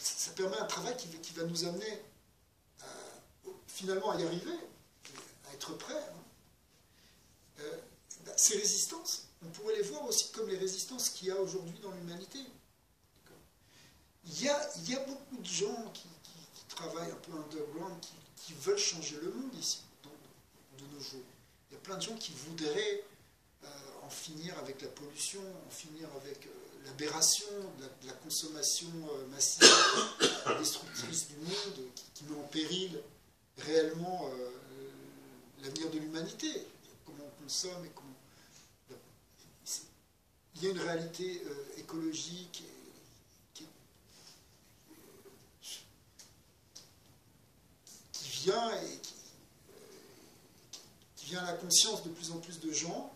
ça permet un travail qui va nous amener finalement à y arriver, à être prêt. Hein. Ces résistances, on pourrait les voir aussi comme les résistances qu'il y a aujourd'hui dans l'humanité. Il y a beaucoup de gens qui travaillent un peu underground, qui veulent changer le monde ici, de nos jours. Il y a plein de gens qui voudraient en finir avec la pollution, en finir avec l'aberration de la consommation massive destructrice du monde, qui met en péril réellement l'avenir de l'humanité. Comment on consomme et comment... Il y a une réalité écologique qui vient et qui vient à la conscience de plus en plus de gens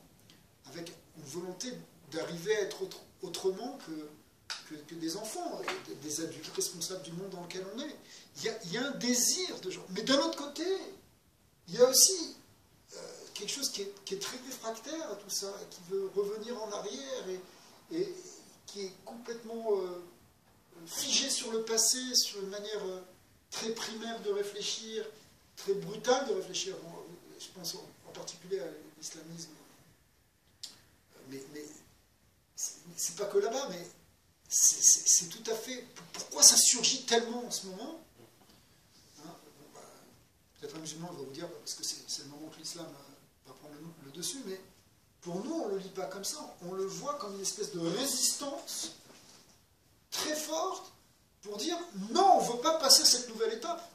avec une volonté d'arriver à être autrement que des enfants, des adultes responsables du monde dans lequel on est. Il y a un désir de gens. Mais d'un autre côté, il y a aussi quelque chose qui est très réfractaire à tout ça, et qui veut revenir en arrière, et qui est complètement figé sur le passé, sur une manière très primaire de réfléchir, très brutale de réfléchir. Bon, je pense en particulier à l'islamisme. Mais c'est pas que là-bas, mais c'est tout à fait... Pourquoi ça surgit tellement en ce moment, hein, bon, bah, peut-être un musulman va vous dire, parce que c'est le moment que l'islam va prendre le dessus, mais pour nous, on ne le lit pas comme ça. On le voit comme une espèce de résistance très forte pour dire, non, on ne veut pas passer cette nouvelle étape.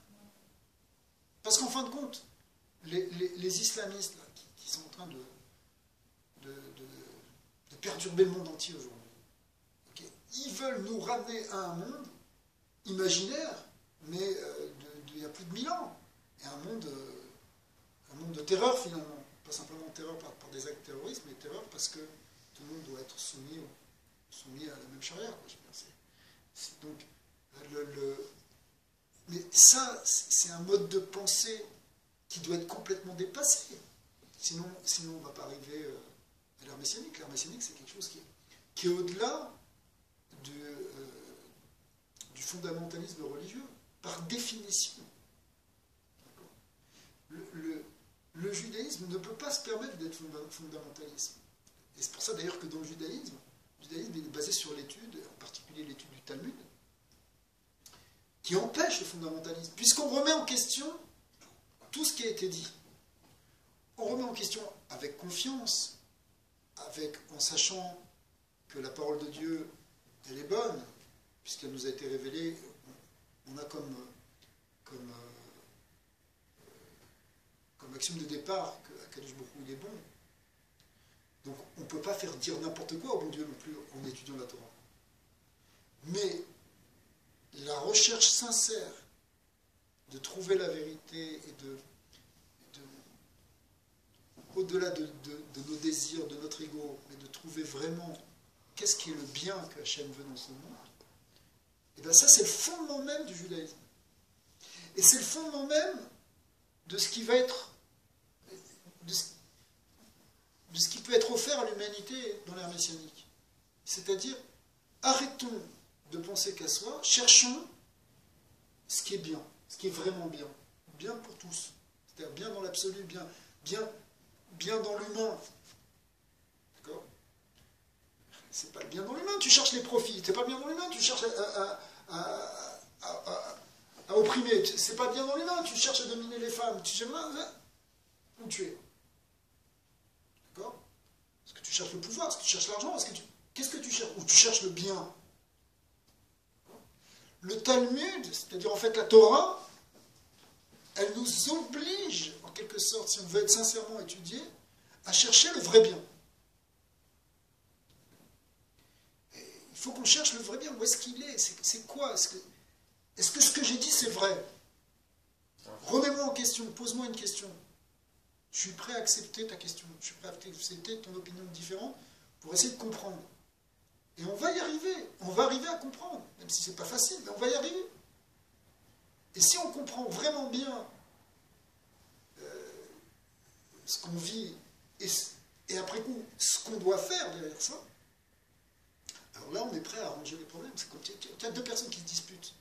Parce qu'en fin de compte, les islamistes là, qui sont en train de perturber le monde entier aujourd'hui, okay, ils veulent nous ramener à un monde imaginaire, mais il y a plus de 1000 ans, et un monde de terreur finalement. Pas simplement terreur par des actes terroristes, mais terreur parce que tout le monde doit être soumis à la même charia. Donc, mais ça, c'est un mode de pensée qui doit être complètement dépassé. Sinon on ne va pas arriver à l'ère messianique. L'ère messianique, c'est quelque chose qui est au-delà du fondamentalisme religieux, par définition. Le judaïsme ne peut pas se permettre d'être fondamentaliste. Et c'est pour ça d'ailleurs que dans le judaïsme est basé sur l'étude, en particulier l'étude du Talmud, qui empêche le fondamentalisme, puisqu'on remet en question tout ce qui a été dit. On remet en question avec confiance, en sachant que la parole de Dieu, elle est bonne, puisqu'elle nous a été révélée. On a comme axiome de départ qu'Akadosh Baruch Hu, il est bon. Donc on ne peut pas faire dire n'importe quoi au bon Dieu non plus en étudiant la Torah. Mais la recherche sincère de trouver la vérité et au-delà de nos désirs, de notre ego, mais de trouver vraiment qu'est-ce qui est le bien que Hachem veut dans ce monde, et bien ça c'est le fondement même du judaïsme. Et c'est le fondement même de ce qui va être de ce qui peut être offert à l'humanité dans l'ère messianique. C'est-à-dire, arrêtons de penser qu'à soi, cherchons ce qui est bien, ce qui est vraiment bien, bien pour tous, c'est-à-dire bien dans l'absolu, bien dans l'humain. D'accord? C'est pas le bien dans l'humain, tu cherches les profits, c'est pas le bien dans l'humain, tu cherches à opprimer, c'est pas bien dans l'humain, tu cherches à dominer les femmes, tu cherches où tu es. D'accord? Est-ce que tu cherches le pouvoir? Est-ce que tu cherches l'argent? Qu'est-ce que tu cherches? Ou tu cherches le bien? Le Talmud, c'est-à-dire en fait la Torah, elle nous oblige, en quelque sorte, si on veut être sincèrement étudié, à chercher le vrai bien. Et il faut qu'on cherche le vrai bien. Où est-ce qu'il est? C'est quoi? Est-ce que ce que j'ai dit, c'est vrai? Remets-moi en question, pose-moi une question. Je suis prêt à accepter ta question, je suis prêt à accepter ton opinion différente pour essayer de comprendre. Et on va y arriver, on va arriver à comprendre, même si c'est pas facile, mais on va y arriver. Et si on comprend vraiment bien ce qu'on vit, et après coup, ce qu'on doit faire derrière ça, alors là, on est prêt à arranger les problèmes. C'est comme il y a deux personnes qui se disputent.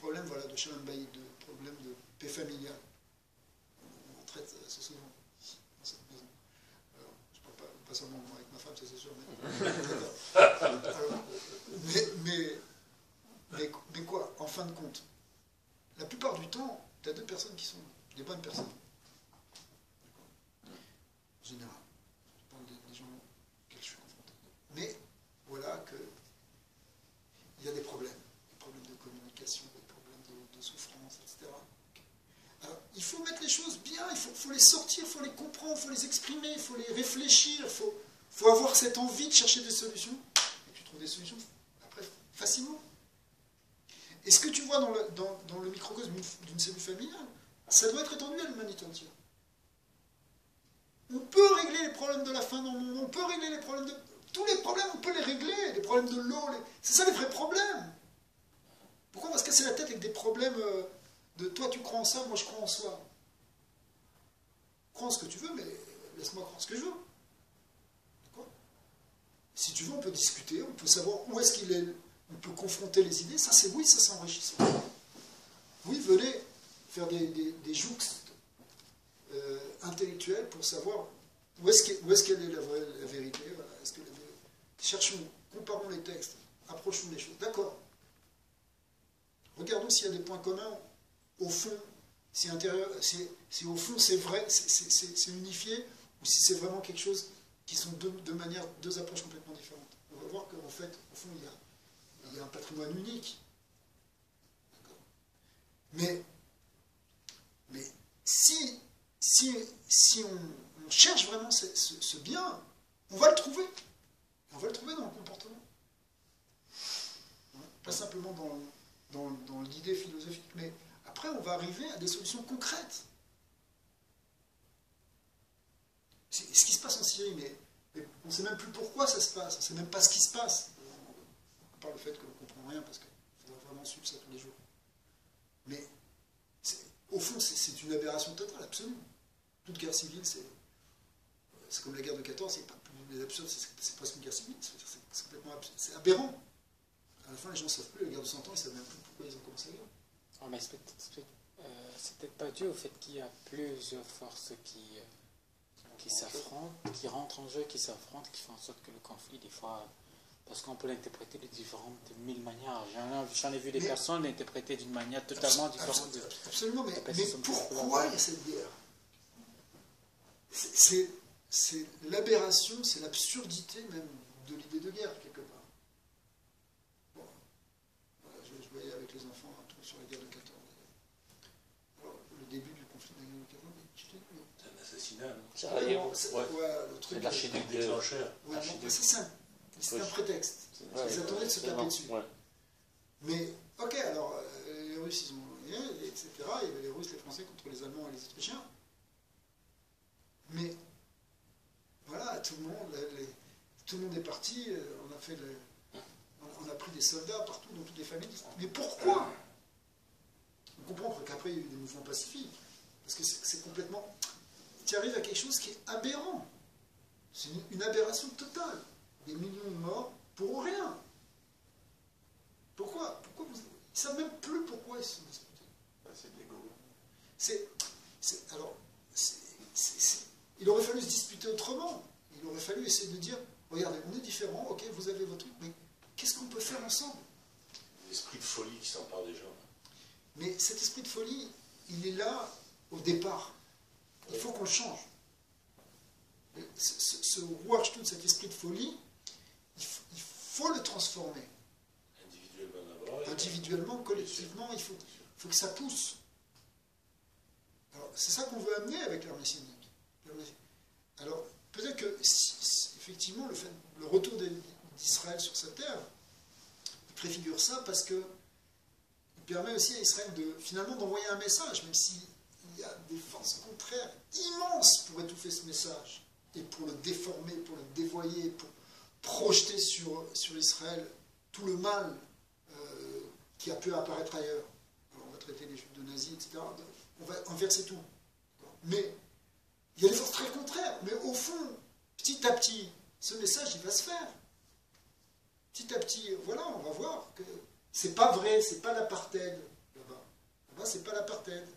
problèmes voilà, de shalom bayit, de problèmes de paix familiale. On en traite assez souvent dans cette maison. Alors, je ne parle pas seulement moi avec ma femme, ça c'est sûr, mais quoi, en fin de compte, la plupart du temps, tu as deux personnes qui sont des bonnes personnes. En général. Je parle des gens auxquels je suis confronté. Mais voilà que il y a des problèmes de communication, des problèmes de souffrance, etc. Alors, il faut mettre les choses bien, il faut les sortir, il faut les comprendre, il faut les exprimer, il faut les réfléchir, il faut avoir cette envie de chercher des solutions. Et tu trouves des solutions, après, facilement. Et ce que tu vois dans le microcosme d'une cellule familiale, ça doit être étendu à l'humanité entière. On peut régler les problèmes de la faim dans le monde, on peut régler les problèmes de... Tous les problèmes, on peut les régler, les problèmes de l'eau, c'est ça les vrais problèmes. Pourquoi on va se casser la tête avec des problèmes de toi tu crois en ça, moi je crois en soi. Crois en ce que tu veux, mais laisse-moi croire ce que je veux. D'accord ? Si tu veux, on peut discuter, on peut savoir où est-ce qu'il est, on peut confronter les idées, ça c'est oui, ça c'est enrichissant. Oui, venez faire des jouxtes intellectuels pour savoir où est-ce qu'elle est la vérité. Voilà. Cherchons, comparons les textes, approchons les choses. D'accord. Regardons s'il y a des points communs au fond, si au fond c'est vrai, c'est unifié, ou si c'est vraiment quelque chose qui sont deux approches complètement différentes. On va voir qu'en fait, au fond, il y a un patrimoine unique. Mais si on cherche vraiment ce bien, on va le trouver. On va le trouver dans le comportement. Pas simplement dans l'idée philosophique, mais après on va arriver à des solutions concrètes. C'est ce qui se passe en Syrie, mais on ne sait même plus pourquoi ça se passe, on ne sait même pas ce qui se passe. À part le fait qu'on ne comprend rien, parce qu'il faudra vraiment suivre ça tous les jours. Mais au fond, c'est une aberration totale, absolue. Toute guerre civile, c'est comme la guerre de 14, c'est pas plus absurde, c'est presque une guerre civile, c'est complètement absurde, c'est aberrant. À la fin, les gens ne savent plus, la guerre de 100 ans, ils ne savent même plus pourquoi ils ont commencé la guerre. Oh, mais c'est peut-être pas dû au fait qu'il y a plusieurs forces qui s'affrontent, qui rentrent en jeu, qui s'affrontent, qui font en sorte que le conflit, des fois, parce qu'on peut l'interpréter de mille manières. J'en ai vu des personnes l'interpréter d'une manière totalement différente. Absolument, mais pourquoi il y a cette guerre? C'est l'aberration, c'est l'absurdité même de l'idée de guerre, quelque part. Bon, voilà, je voyais avec les enfants un truc sur la guerre de 14. Alors, le début du conflit de la guerre de 14, c'est un assassinat, non? Le truc. C'est l'archiduc déclencheur. C'est un prétexte. Ils attendaient de se taper dessus. Ouais. Mais, ok, alors, les Russes, ils ont gagné, etc. Il y avait les Russes, les Français contre les Allemands et les Autrichiens. Mais, voilà, tout le monde est parti, on a pris des soldats partout, dans toutes les familles. Mais pourquoi? On comprend qu'après, il y a eu des mouvements pacifiques. Parce que c'est complètement... Tu arrives à quelque chose qui est aberrant. C'est une aberration totale. Des millions de morts pour rien. Pourquoi ils ne savent même plus pourquoi ils se sont disputés. C'est de l'ego. Alors, il aurait fallu se disputer autrement. Il aurait fallu essayer de dire, regardez, on est différents, ok, vous avez votre truc, mais qu'est-ce qu'on peut faire ensemble? L'esprit de folie qui s'empare des gens. Mais cet esprit de folie, il est là au départ. Il faut qu'on le change. Ce Ruach-Shtout, cet esprit de folie, il faut le transformer. Individuellement d'abord. Individuellement, collectivement, il faut que ça pousse. Alors, c'est ça qu'on veut amener avec l'ère messianique. Alors, peut-être que, effectivement, le retour d'Israël sur sa terre, il préfigure ça parce qu'il permet aussi à Israël finalement d'envoyer un message, même s'il y a des forces contraires immenses pour étouffer ce message, et pour le déformer, pour le dévoyer, pour projeter sur Israël tout le mal qui a pu apparaître ailleurs. Alors, on va traiter les juifs de nazis, etc. On va inverser tout. Mais il y a des forces très contraires. Mais au fond, petit à petit, ce message, il va se faire. Petit à petit, voilà, on va voir que c'est pas vrai, c'est pas l'apartheid. Là, c'est pas l'apartheid.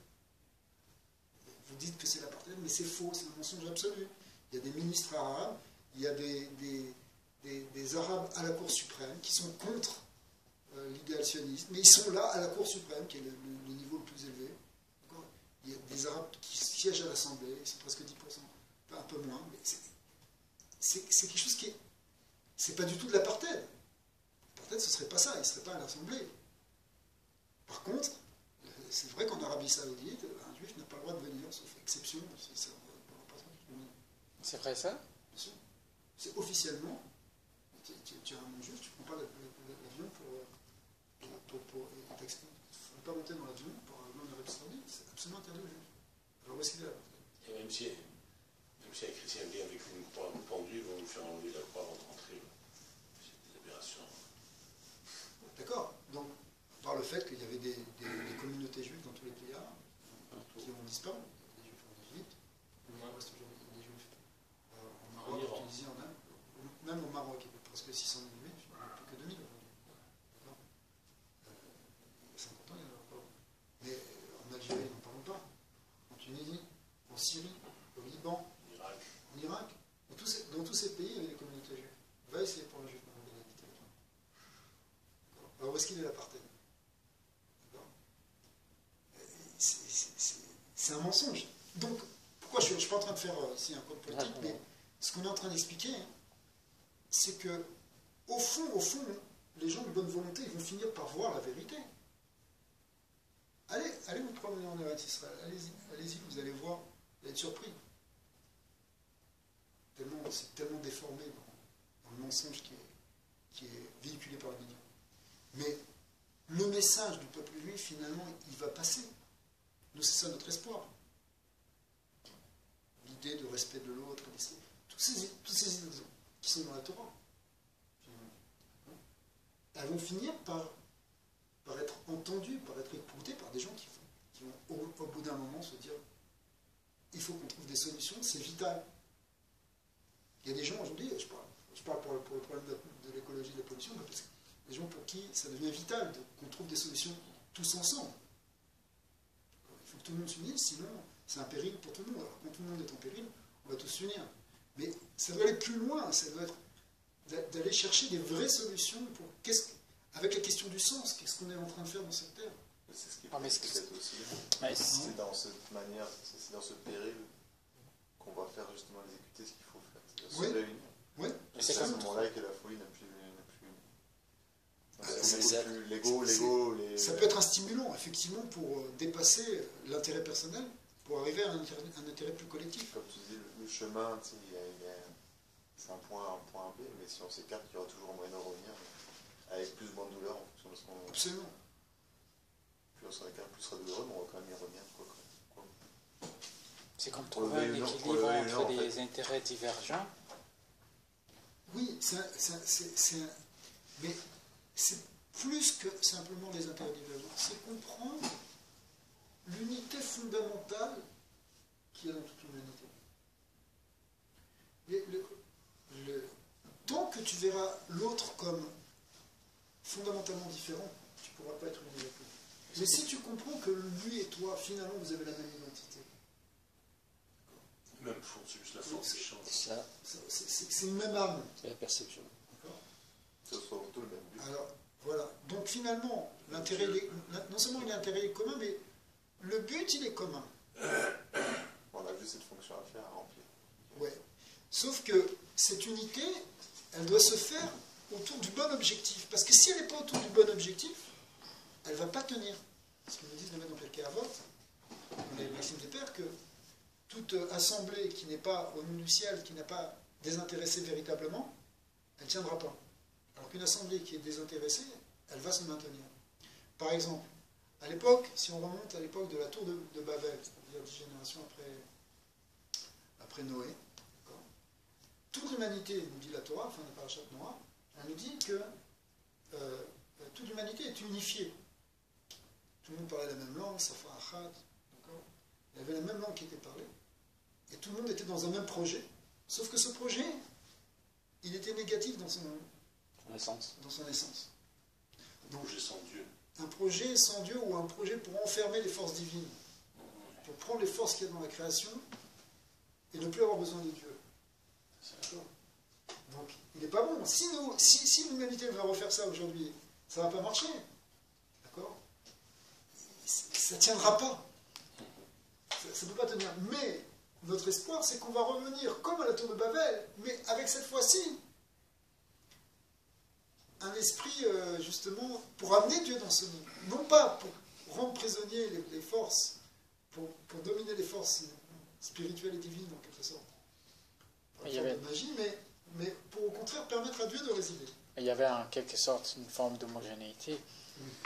Vous dites que c'est l'apartheid, mais c'est faux, c'est un mensonge absolu. Il y a des ministres arabes, il y a des Arabes à la Cour suprême qui sont contre l'idéal sioniste, mais ils sont là à la Cour suprême, qui est le niveau le plus élevé. Il y a des Arabes qui siègent à l'Assemblée, ils sont presque 10%, enfin, un peu moins, mais c'est quelque chose qui est... C'est pas du tout de l'apartheid. L'apartheid, ce serait pas ça, il ne serait pas à l'Assemblée. Par contre, c'est vrai qu'en Arabie Saoudite, un juif n'a pas le droit de venir, sauf exception. C'est vrai ça? Bien sûr. C'est officiellement, tu es un juif, tu ne prends pas l'avion pour ne pas monter dans l'avion pour aller en Arabie Saoudite, c'est absolument interdit aux juifs. Alors où est-ce qu'il est là? Et même si un chrétien vient avec une croix pendue, ils vont nous faire enlever la croix avant de rentrer. C'est des aberrations. D'accord. Donc, par le fait qu'il y avait des communautés juives dans tous les pays arabes, qui ont disparu. Des juifs en Égypte, il reste aujourd'hui des juifs en Maroc, en Tunisie, en Inde, même au Maroc, il y avait presque 600 000 juifs, il n'y en a plus que 2000 aujourd'hui. D'accord. Il y a 50 ans, il n'y en avait pas. Mais en Algérie, n'en parlons pas. En Tunisie, en Syrie, au Liban, en Irak. Dans tous ces pays, il y avait des communautés juives. On va essayer pour un juif d'enlever la littérature. Alors où est-ce qu'il est l'apartheid? C'est un mensonge. Donc, pourquoi je ne suis pas en train de faire ici un code politique, mais ce qu'on est en train d'expliquer, c'est que, au fond, les gens de bonne volonté, ils vont finir par voir la vérité. Allez vous promener en Eretz-Israël, allez-y, vous allez voir, vous allez être surpris. C'est tellement déformé dans le mensonge qui est véhiculé par les médias. Mais le message du peuple juif, finalement, il va passer. Nous, c'est ça notre espoir. L'idée de respect de l'autre, toutes ces idées qui sont dans la Torah, elles vont finir par être entendues, par être écoutées par des gens qui vont, au bout d'un moment, se dire il faut qu'on trouve des solutions, c'est vital. Il y a des gens aujourd'hui, je parle pour le problème de l'écologie et de la pollution, parce que des gens pour qui ça devient vital qu'on trouve des solutions tous ensemble. Il faut que tout le monde s'unisse, sinon c'est un péril pour tout le monde. Alors quand tout le monde est en péril, on va tous s'unir. Mais ça doit aller plus loin, ça doit être d'aller chercher des vraies solutions pour avec la question du sens, qu'est-ce qu'on est en train de faire dans cette terre. C'est ce qui est peut-être aussi. C'est dans cette manière, c'est dans ce péril qu'on va faire justement exécuter ce qu'il faut faire. C'est-à-dire se réunir. Oui. C'est à ce moment-là que la folie n'a plus l'ego. Ça peut être un stimulant, effectivement, pour dépasser l'intérêt personnel, pour arriver à un intérêt plus collectif. Comme tu dis, le chemin, c'est un point A, un point B, mais si on s'écarte, il y aura toujours moyen de revenir avec plus ou moins de douleur en fonction de ce qu'on... Absolument. Plus on s'écarte, plus sera douloureux, mais on va quand même y revenir. C'est comme trouver un équilibre entre des intérêts divergents. Oui, mais c'est plus que simplement les intérêts divergents. C'est comprendre l'unité fondamentale qu'il y a dans toute l'humanité. Tant que tu verras l'autre comme fondamentalement différent, tu ne pourras pas être uni avec lui. Mais si tu comprends que lui et toi, finalement, vous avez la même identité. Même fond, c'est juste la force qui change. C'est une même âme. C'est la perception. Ça soit tout le même but. Alors, voilà. Donc finalement, l'intérêt, non seulement l'intérêt est commun, mais le but, il est commun. On a vu cette fonction à faire, à remplir. Ouais. Sauf que cette unité, elle doit se faire autour du bon objectif. Parce que si elle n'est pas autour du bon objectif, elle ne va pas tenir. Ce que nous disent les maîtres dans Pirkei Avot, dans les maximes des pères, que toute assemblée qui n'est pas au nom du ciel, qui n'a pas désintéressé véritablement, elle ne tiendra pas. Alors qu'une assemblée qui est désintéressée, elle va se maintenir. Par exemple, à l'époque, si on remonte à l'époque de la tour de Babel, c'est-à-dire 10 générations après Noé, toute l'humanité, nous dit la Torah, enfin la Parashat Noah, elle nous dit que toute l'humanité est unifiée. Tout le monde parlait la même langue, Safa Achad, il y avait la même langue qui était parlée, et tout le monde était dans un même projet, sauf que ce projet, il était négatif dans son essence. Donc, j'ai sans Dieu. un projet sans Dieu ou un projet pour enfermer les forces divines, pour prendre les forces qu'il y a dans la création et ne plus avoir besoin de Dieu. Donc, il n'est pas bon. Si l'humanité veut refaire ça aujourd'hui, ça ne va pas marcher. D'accord? Ça ne tiendra pas. Ça ne peut pas tenir. Mais notre espoir, c'est qu'on va revenir comme à la tour de Babel, mais avec cette fois-ci un esprit, justement, pour amener Dieu dans ce monde. Non pas pour rendre prisonniers les forces, pour dominer les forces spirituelles et divines, en quelque sorte. Pas de magie, mais pour au contraire permettre à Dieu de résider. Il y avait en quelque sorte une forme d'homogénéité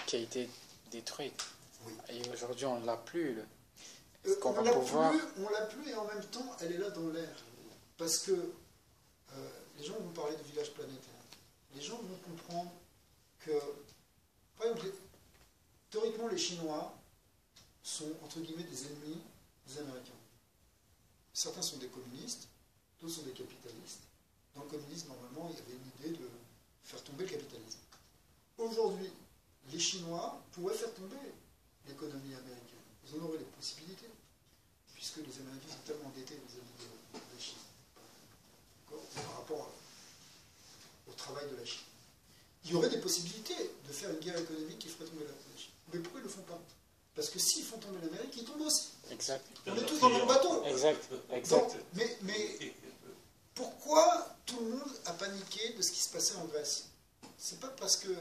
qui a été détruite. Oui. Et aujourd'hui, on ne l'a plus. On ne l'a plus et en même temps, elle est là dans l'air. Parce que les gens vont parler de village planétaire. Les gens vont comprendre que, par exemple, théoriquement, les Chinois sont, entre guillemets, des ennemis des Américains. Certains sont des communistes, d'autres sont des capitalistes. Dans le communisme, normalement, il y avait une idée de faire tomber le capitalisme. Aujourd'hui, les Chinois pourraient faire tomber l'économie américaine. Ils en auraient les possibilités, puisque les Américains sont tellement endettés vis-à-vis de la Chine. Par rapport au travail de la Chine. Il y aurait des possibilités de faire une guerre économique qui ferait tomber la Chine. Mais pourquoi ils ne le font pas? Parce que s'ils font tomber l'Amérique, ils tombent aussi. Exact. On est tous dans le même bateau. Exact. Donc, mais pourquoi tout le monde a paniqué de ce qui se passait en Grèce? C'est pas parce qu'ils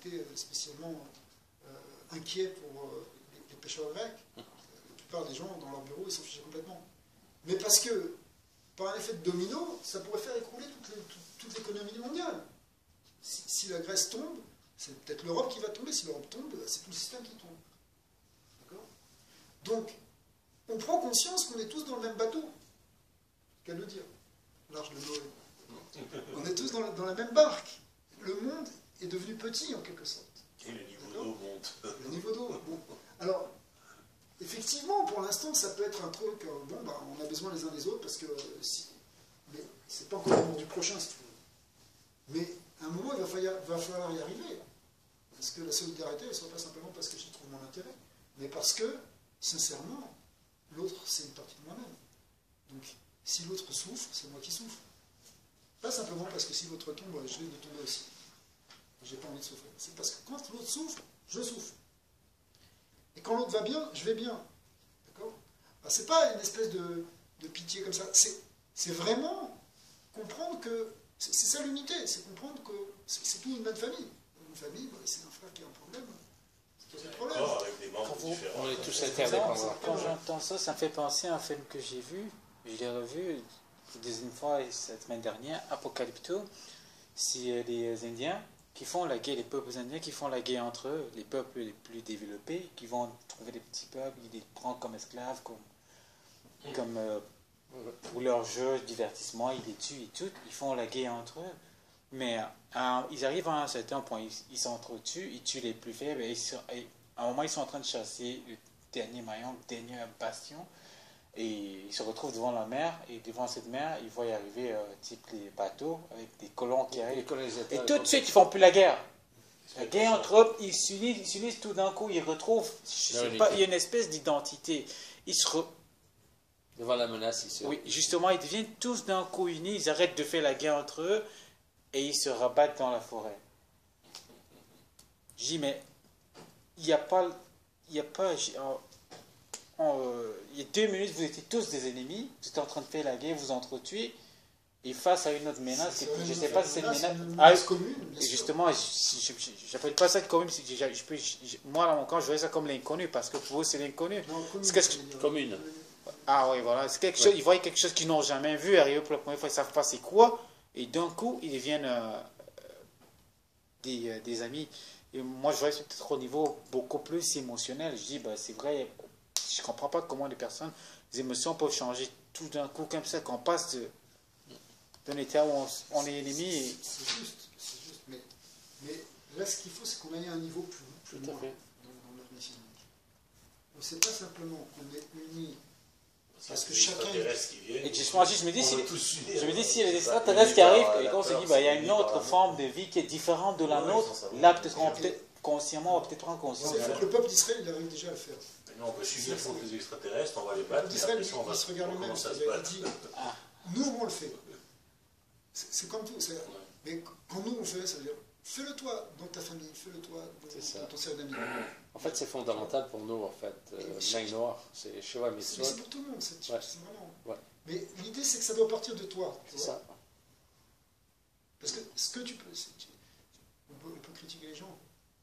étaient spécialement inquiets pour les pêcheurs grecs. La plupart des gens dans leur bureau, ils s'en fichaient complètement. Mais parce que, par un effet de domino, ça pourrait faire écrouler toute l'économie mondiale. Si la Grèce tombe, c'est peut-être l'Europe qui va tomber. Si l'Europe tombe, c'est tout le système qui tombe. D'accord? Donc, on prend conscience qu'on est tous dans le même bateau. Qu'à le dire. L'arche de Noé. On est tous dans la même barque. Le monde est devenu petit, en quelque sorte. Et le niveau d'eau monte. Le niveau d'eau. Bon. Alors, effectivement, pour l'instant, ça peut être un truc, on a besoin les uns des autres, parce que mais c'est pas encore le moment du prochain, si tu veux. Mais à un moment, il va falloir y arriver. Parce que la solidarité, elle ne soit pas simplement parce que j'y trouve mon intérêt, mais parce que, sincèrement, l'autre, c'est une partie de moi-même. Donc, si l'autre souffre, c'est moi qui souffre. Pas simplement parce que si l'autre tombe, je vais de tomber aussi. J'ai pas envie de souffrir. C'est parce que quand l'autre souffre, je souffre. Et quand l'autre va bien, je vais bien. D'accord? C'est pas une espèce de pitié comme ça. C'est vraiment comprendre que c'est ça l'unité. C'est comprendre que c'est tout une même famille. Une famille, c'est un frère qui a un problème. C'est qu'il y a des problèmes. Avec des membres différents. On est tous interdépendants. Quand j'entends ça, ça me fait penser à un film que j'ai vu. Je l'ai revu une fois cette semaine dernière, Apocalypto. C'est les Indiens qui font la guerre, les peuples indiens qui font la guerre entre eux, les peuples les plus développés, qui vont trouver des petits peuples, ils les prennent comme esclaves, comme pour leur jeu, divertissement, ils les tuent et tout, ils font la guerre entre eux. Mais ils arrivent à un certain point, ils s'entretuent, ils tuent les plus faibles, et à un moment ils sont en train de chasser le dernier maillon, le dernier bastion, et ils se retrouvent devant la mer, et devant cette mer, ils voient y arriver type les bateaux, avec des colons qui arrivent. Et tout de suite, ils ne font plus la guerre. La guerre entre eux, ils s'unissent tout d'un coup, ils retrouvent, il y a une espèce d'identité. Devant la menace, oui, justement, ils deviennent tous d'un coup unis, ils arrêtent de faire la guerre entre eux, et ils se rabattent dans la forêt. Je dis, mais il y a 2 minutes, vous étiez tous des ennemis, vous étiez en train de faire la guerre, vous entretuez, et face à une autre menace, je ne sais pas si c'est une menace commune. Justement, je n'appelle pas ça commune, moi, dans mon camp, je voyais ça comme l'inconnu, parce que pour eux, c'est l'inconnu. Commune. Ah oui, voilà, c'est quelque chose, ils voient quelque chose qu'ils n'ont jamais vu, arriver pour la première fois, ils ne savent pas c'est quoi, et d'un coup, ils deviennent des amis. Et moi, je vois peut-être au niveau beaucoup plus émotionnel. Je dis, c'est vrai, je ne comprends pas comment les émotions peuvent changer tout d'un coup comme ça, qu'on passe d'un état où on est ennemis. C'est juste. Mais là, ce qu'il faut, c'est qu'on aille à un niveau plus loin dans notre mission. C'est pas simplement qu'on est unis. Parce que chacun. Et justement, je me dis, si les extraterrestres qui arrivent, et qu'on se dit, il y a une autre forme de vie qui est différente de la nôtre, là, peut-être consciemment, on va peut-être prendre conscience. Il faut que le peuple d'Israël, il arrive déjà à le faire. Non, on peut s'unir contre les extraterrestres, on va les battre, et Israël, après ça, on va il se regarde lui-même. commencer à se battre. Il dit, nous, on le fait. C'est comme tout. Mais quand nous, on fait, ça veut dire, fais-le toi dans ta famille, fais-le toi dans ton cercle d'amis. En fait, c'est fondamental pour nous, en fait. Bnei Noach, c'est Sheva Mitzvot. C'est pour tout le monde, c'est vraiment. Ouais. Mais l'idée, c'est que ça doit partir de toi. C'est ça. Parce que ce que tu peux. On peut critiquer les gens,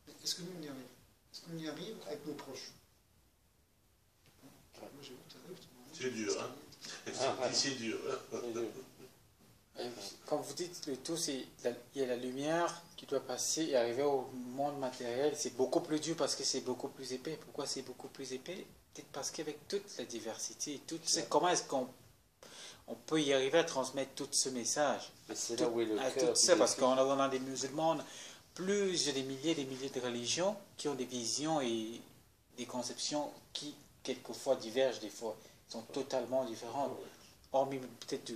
mais est-ce que nous, on y arrive? Est-ce qu'on y arrive avec nos proches? Moi, j'ai vu tout à l'heure. C'est dur, hein? C'est dur. Comme vous dites, le tout, c'est il y a la lumière qui doit passer et arriver au monde matériel. C'est beaucoup plus dur parce que c'est beaucoup plus épais. Pourquoi c'est beaucoup plus épais? Peut-être parce qu'avec toute la diversité, comment est-ce qu'on peut y arriver à transmettre tout ce message? C'est là où est le cœur. Parce qu'on a des musulmans, plus des milliers de religions qui ont des visions et des conceptions qui, quelquefois, divergent des fois. Ils sont totalement différentes. Hormis peut-être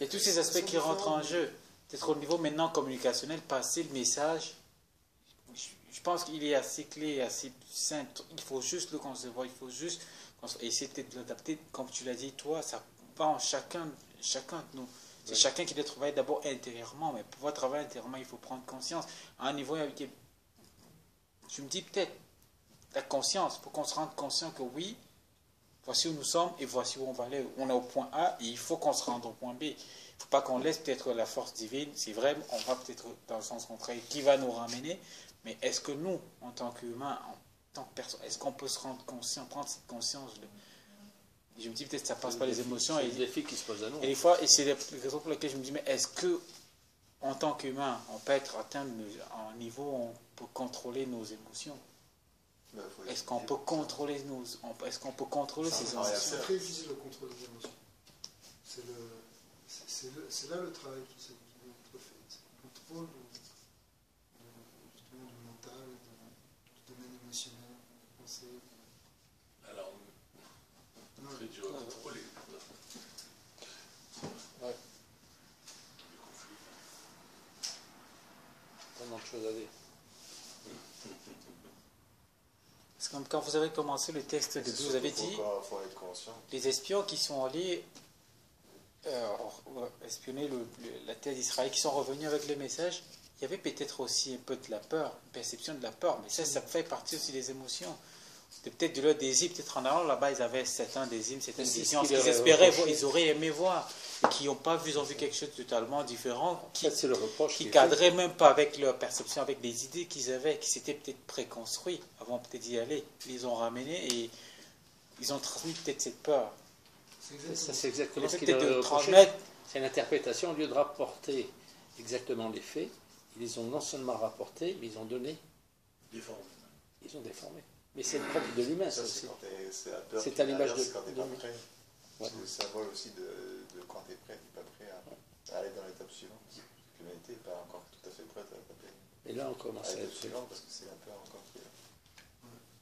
et tous ces aspects qui rentrent en jeu. Peut-être au niveau maintenant communicationnel, passer le message, je pense qu'il est assez clé, assez simple. Il faut juste le concevoir, il faut juste essayer de l'adapter. Comme tu l'as dit, toi, ça va en chacun de nous. C'est chacun qui doit travailler d'abord intérieurement, mais pour pouvoir travailler intérieurement, il faut prendre conscience. À un niveau, je me dis peut-être, la conscience, pour qu'on se rende conscient que oui, voici où nous sommes et voici où on va aller. On est au point A et il faut qu'on se rende au point B. Il ne faut pas qu'on laisse peut-être la force divine. C'est vrai, on va peut-être dans le sens contraire qui va nous ramener. Mais est-ce que nous, en tant qu'humains, en tant que personne, est-ce qu'on peut se rendre conscient, prendre cette conscience je me dis peut-être que ça passe par les émotions. C'est le défi qui se pose à nous. Et des fois, et c'est la raison pour laquelle je me dis, mais est-ce que en tant qu'humain, on peut atteindre un niveau où on peut contrôler nos émotions? Est-ce qu'on peut contrôler ces émotions? C'est très difficile de contrôler les émotions. C'est là le travail qui doit être fait. C'est le contrôle du mental, du domaine émotionnel, de la pensée. Alors, très dur à contrôler. Ouais. Tellement de choses à dire. Quand vous avez commencé le texte de vous avez dit, faut être conscient. Les espions qui sont allés espionner la terre d'Israël, qui sont revenus avec le message, il y avait peut-être aussi un peu de la peur, une perception de la peur, mais ça fait partie aussi des émotions. Peut-être de leur désir, peut-être en allant là-bas, ils avaient certains désirs, certaines visions, ce qu'ils espéraient, ils auraient aimé voir, qui n'ont pas vu, ils ont vu quelque chose de totalement différent, qui ne cadrait même pas avec leur perception, avec des idées qu'ils avaient, qui s'étaient peut-être préconstruits avant peut-être d'y aller. Ils les ont ramenés et ils ont transmis peut-être cette peur. C'est exactement ce qu'il leur a reproché. C'est une interprétation, au lieu de rapporter exactement les faits, ils les ont non seulement rapportés, mais ils ont donné. Déformé. Ils ont déformé. Mais c'est le propre de l'humain, ça aussi. C'est à l'image de. Quand tu n'es pas prêt. Ouais. C'est le symbole aussi de quand tu es prêt, tu n'es pas prêt à aller dans l'étape suivante. L'humanité n'est pas encore tout à fait prête à taper. Et là, on commence à l'étape être suivante parce que c'est un peu encore qu'il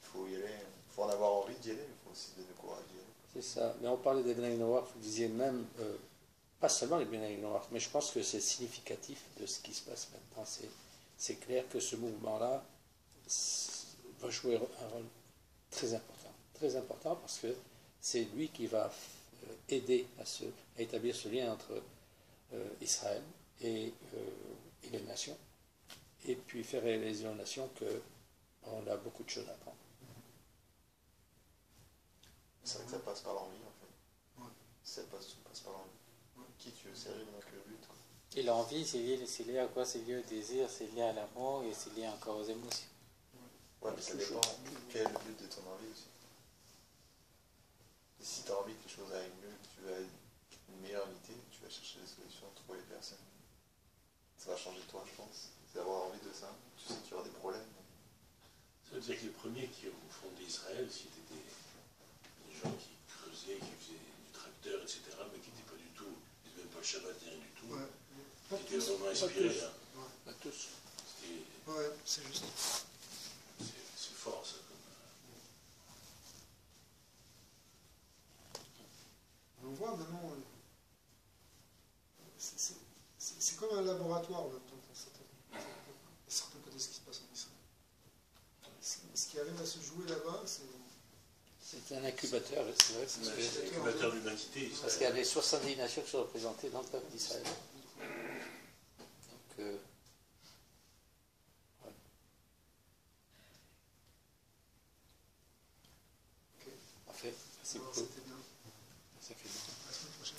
faut y aller. Il faut en avoir envie d'y aller, mais il faut aussi donner le courage d'y aller. C'est ça. Mais on parlait des Bnei Noach, vous disiez même, pas seulement les Bnei Noach, mais je pense que c'est significatif de ce qui se passe maintenant. C'est clair que ce mouvement-là va jouer un rôle très important parce que c'est lui qui va aider à établir ce lien entre Israël et les nations, et puis faire réaliser aux nations qu'on a beaucoup de choses à apprendre. C'est vrai que ça passe par l'envie, en fait. Ouais. Ça passe par l'envie. Ouais. Qui tu veux servir dans le but, quoi. Et l'envie, c'est lié à quoi? C'est lié au désir, c'est lié à l'amour et c'est lié encore aux émotions. Ouais, mais ça dépend. Quel est le but de ton envie aussi? Et si tu as envie que les choses aillent mieux, que tu as une meilleure unité, tu vas chercher des solutions, trouver les personnes. Ça va changer toi, je pense. C'est d'avoir envie de ça. Tu sais qu'il y aura des problèmes. Ça veut dire que les premiers qui ont fondé Israël, c'était des gens qui creusaient, qui faisaient du tracteur, etc., mais qui n'étaient pas du tout, ils n'avaient même pas le Shabbat, rien du tout. Ouais. Qui étaient vraiment inspirés. Pas tous. Ouais, c'est juste. C'est fort, ça. On voit maintenant, c'est comme un laboratoire. arrive à se jouer là-bas, C'est un incubateur, c'est vrai. C'est l'incubateur de l'humanité. Parce qu'il y a les 70 nations qui sont représentées dans le peuple d'Israël. Donc, ouais. Ok. Parfait. Merci Alors, beaucoup. c'était bien. Ça fait bien. À la semaine prochaine.